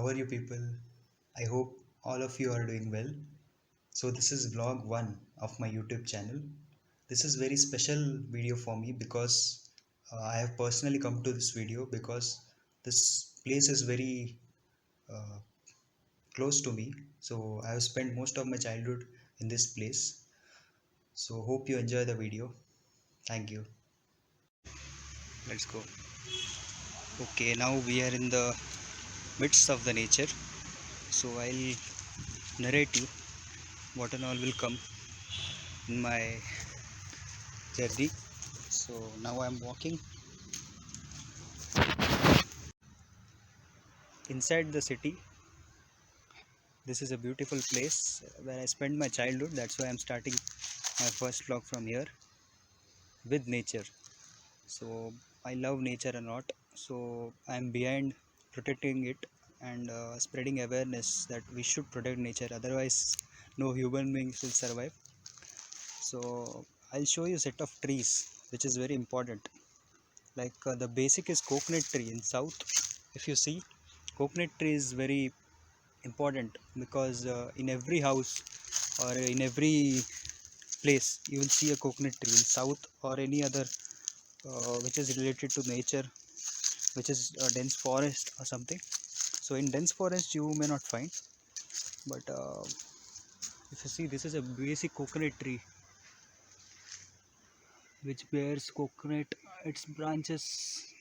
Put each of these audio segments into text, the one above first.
How are you people? I hope all of you are doing well. So this is vlog 1 of my YouTube channel. This is very special video for me because I have personally come to this video because this place is very uh, close to me. So I have spent most of my childhood in this place. So hope you enjoy the video. Thank you. Let's go. Okay, now we are in the midst of the nature. So I'll narrate you what and all will come in my journey. So now I'm walking inside the city. This is a beautiful place where I spent my childhood. That's why I'm starting my first vlog from here with nature. So I love nature a lot. So I'm behind protecting it and spreading awareness that we should protect nature. Otherwise, no human beings will survive. So I'll show you a set of trees, which is very important. Like the basic is coconut tree in south. If you see, coconut tree is very important because in every house or in every place you will see a coconut tree in south or any other which is related to nature, which is a dense forest or something. So in dense forest you may not find, but if you see, this is a basic coconut tree which bears coconut its branches.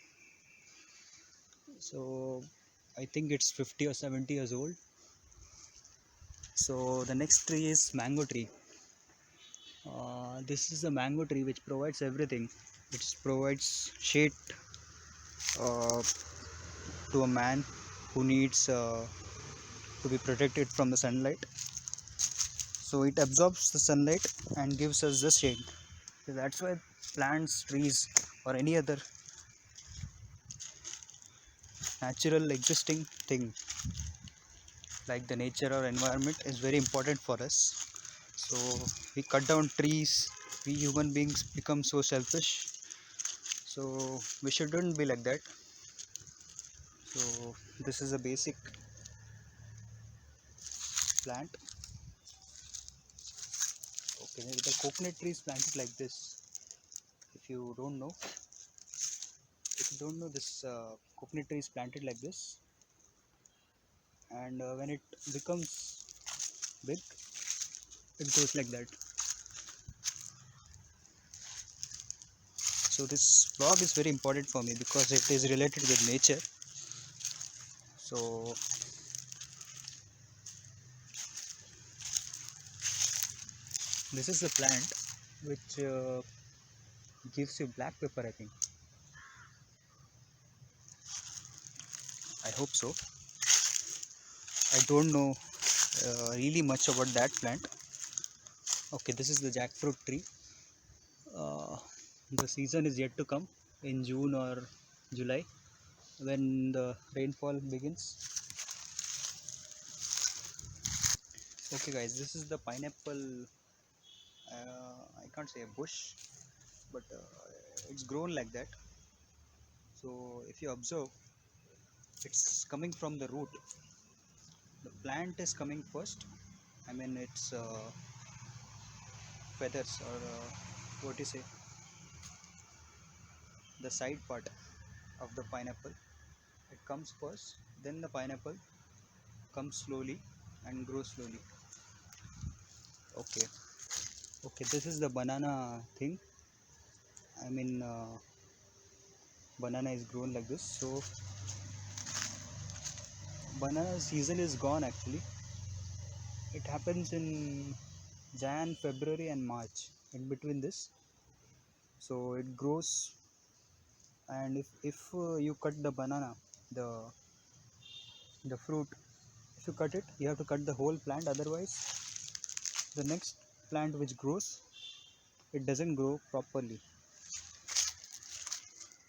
So I think it's 50 or 70 years old. So the next tree is mango tree. This is a mango tree which provides everything. It provides shade uh, to a man who needs to be protected from the sunlight. So it absorbs the sunlight and gives us the shade. So that's why plants, trees, or any other natural existing thing like the nature or environment is very important for us. So we cut down trees, we human beings become so selfish. So we shouldn't be like that. So this is a basic plant. Okay, the coconut tree is planted like this. If you don't know, this coconut tree is planted like this, and when it becomes big, it goes like that. So this vlog is very important for me because it is related with nature. So this is the plant which gives you black pepper, I think. I hope so. I don't know really much about that plant. Okay, this is the jackfruit tree. uh, the season is yet to come in June or July when the rainfall begins. Okay guys, this is the pineapple. I can't say a bush, but it's grown like that. So if you observe, it's coming from the root. The plant is coming first. I mean, it's feathers or what you say, the side part of the pineapple. It comes first, then the pineapple comes slowly and grows slowly. Okay, okay, this is the banana thing. I mean, banana is grown like this. So banana season is gone actually. It happens in Jan, February, and March. In between this, so it grows. And if you cut the banana, the the fruit, if you cut it, you have to cut the whole plant. Otherwise, the next plant which grows, it doesn't grow properly.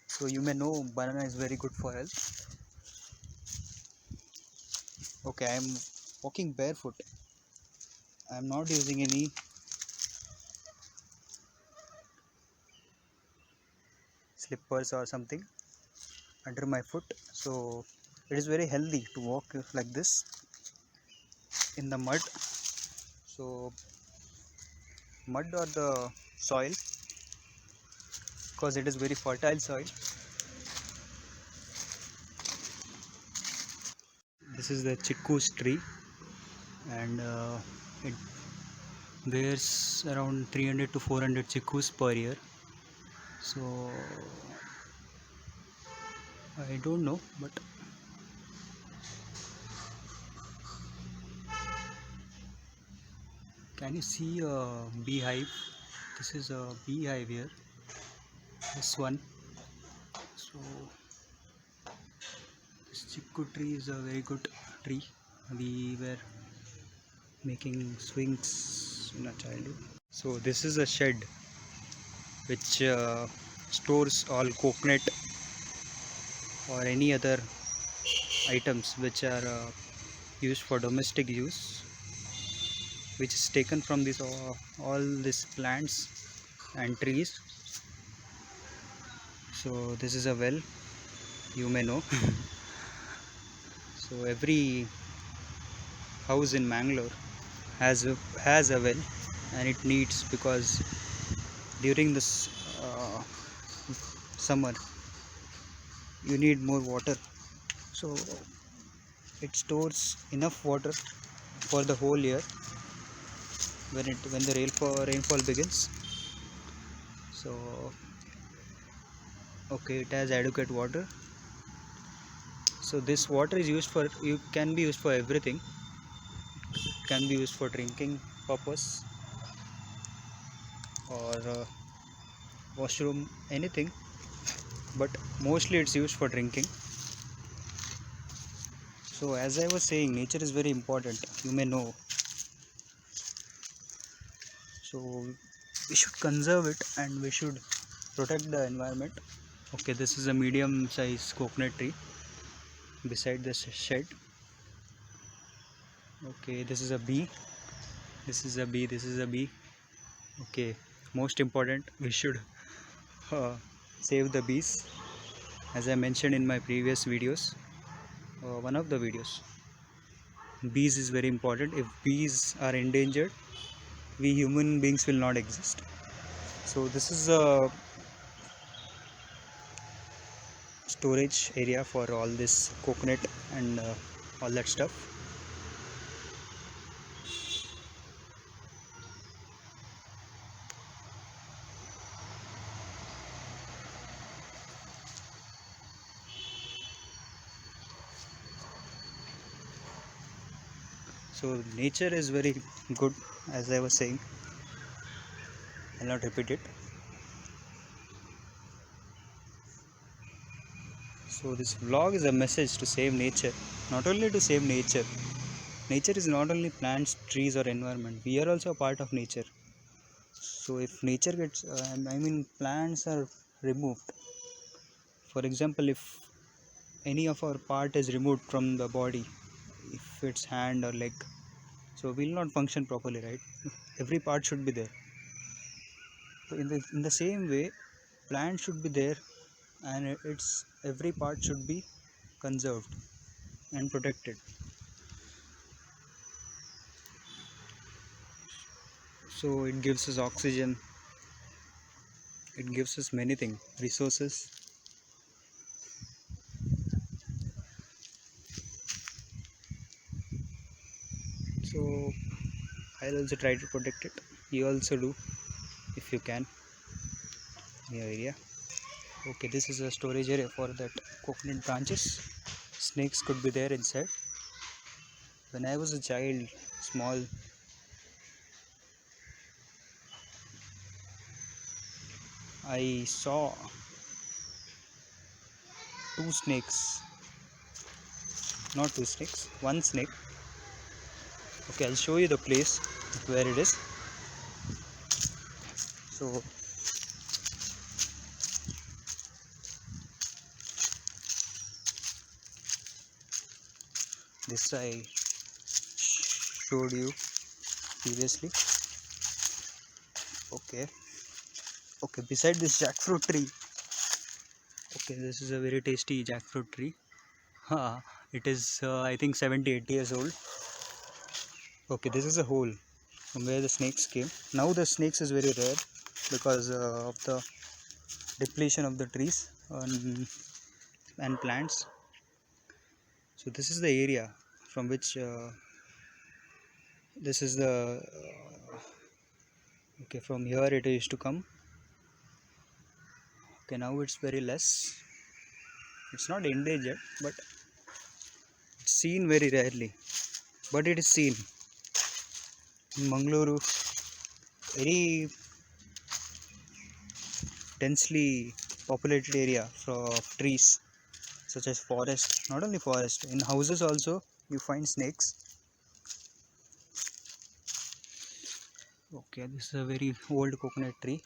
So you may know banana is very good for health. Okay, I am walking barefoot. I am not using any slippers or something under my foot. So it is very healthy to walk like this in the mud. So mud or the soil, because it is very fertile soil. This is the chikkus tree, and it bears around 300 to 400 chikkus per year. So I don't know, but can you see a beehive? This is a beehive here. This one. So this chikku tree is a very good tree. We were making swings in our childhood. So this is a shed which stores all coconut or any other items which are used for domestic use, which is taken from this all these plants and trees. So this is a well, you may know. So every house in Mangalore has a well, and it needs, because during this summer you need more water. So it stores enough water for the whole year when the rainfall begins. So okay, it has adequate water. So this water is used for, you can be used for everything. It can be used for drinking purpose, or washroom, anything, but mostly it's used for drinking. So as I was saying, nature is very important, you may know. So we should conserve it and we should protect the environment. Okay, this is a medium size coconut tree beside the shed. Okay, this is a bee. This is a bee. This is a bee. Okay, most important, we should uh, save the bees, as I mentioned in my previous videos, one of the videos. Bees is very important. If bees are endangered, we human beings will not exist. So this is a storage area for all this coconut and all that stuff. So nature is very good, as I was saying. I'll not repeat it. So this vlog is a message to save nature. Not only to save nature. Nature is not only plants, trees or environment. We are also a part of nature. So if nature gets, plants are removed. For example, if any of our part is removed from the body, if it's hand or leg, so we will not function properly, right? Every part should be there. So in the same way, plant should be there, and its every part should be conserved and protected. So it gives us oxygen, it gives us many things, resources. So I'll also try to protect it. You also do, if you can, in your area. Okay, this is a storage area for that coconut branches. Snakes could be there inside. When I was a child, small, I saw two snakes. Not two snakes, one snake. Okay, I'll show you the place where it is. So this I showed you previously. Okay. Okay, beside this jackfruit tree. Okay, this is a very tasty jackfruit tree. It is I think 70-80 years old. Okay, this is a hole from where the snakes came. Now the snakes is very rare because of the depletion of the trees and plants. So this is the area from which this is the okay, from here it used to come. Okay, now it's very less. It's not endangered, but it's seen very rarely. But it is seen in Mangaluru, very densely populated area of trees, such as forest. Not only forest, in houses also you find snakes. Okay, this is a very old coconut tree.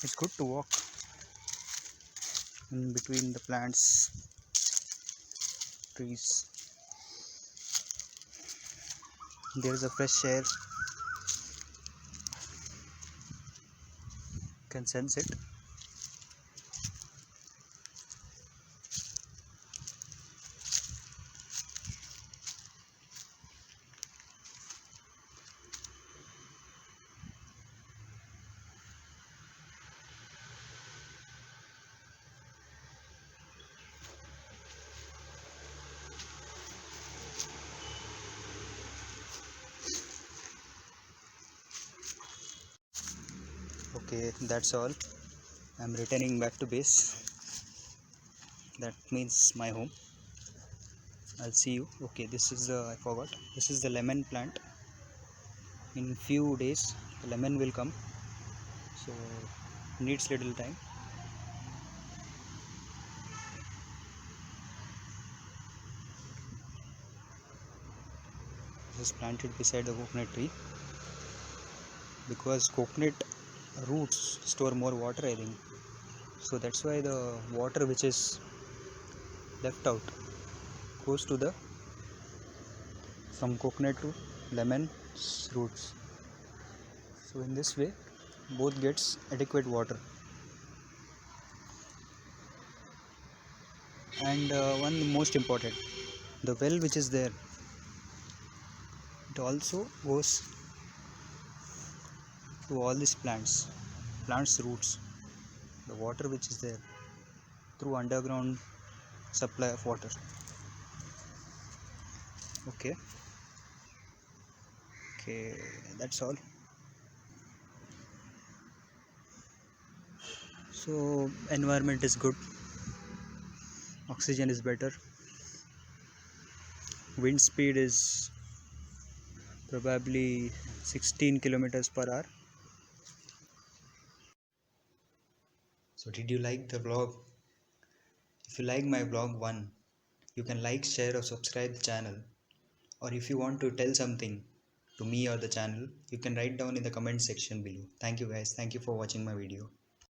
It's good to walk in between the plants, trees. There is a fresh air. You can sense it. Okay, that's all. I'm returning back to base. That means my home. I'll see you. Okay, this is the, I forgot. This is the lemon plant. In few days, the lemon will come. So needs little time. This is planted beside the coconut tree because coconut roots store more water, I think. So that's why the water which is left out goes to the from coconut to lemon roots. So in this way, both gets adequate water. And one most important, the well which is there, it also goes to all these plants roots. The water which is there through underground supply of water. Okay, okay, that's all. So environment is good, oxygen is better, wind speed is probably 16 kilometers per hour. So did you like the vlog? If you like my vlog 1, you can like, share or subscribe the channel. Or if you want to tell something to me or the channel, you can write down in the comment section below. Thank you guys. Thank you for watching my video.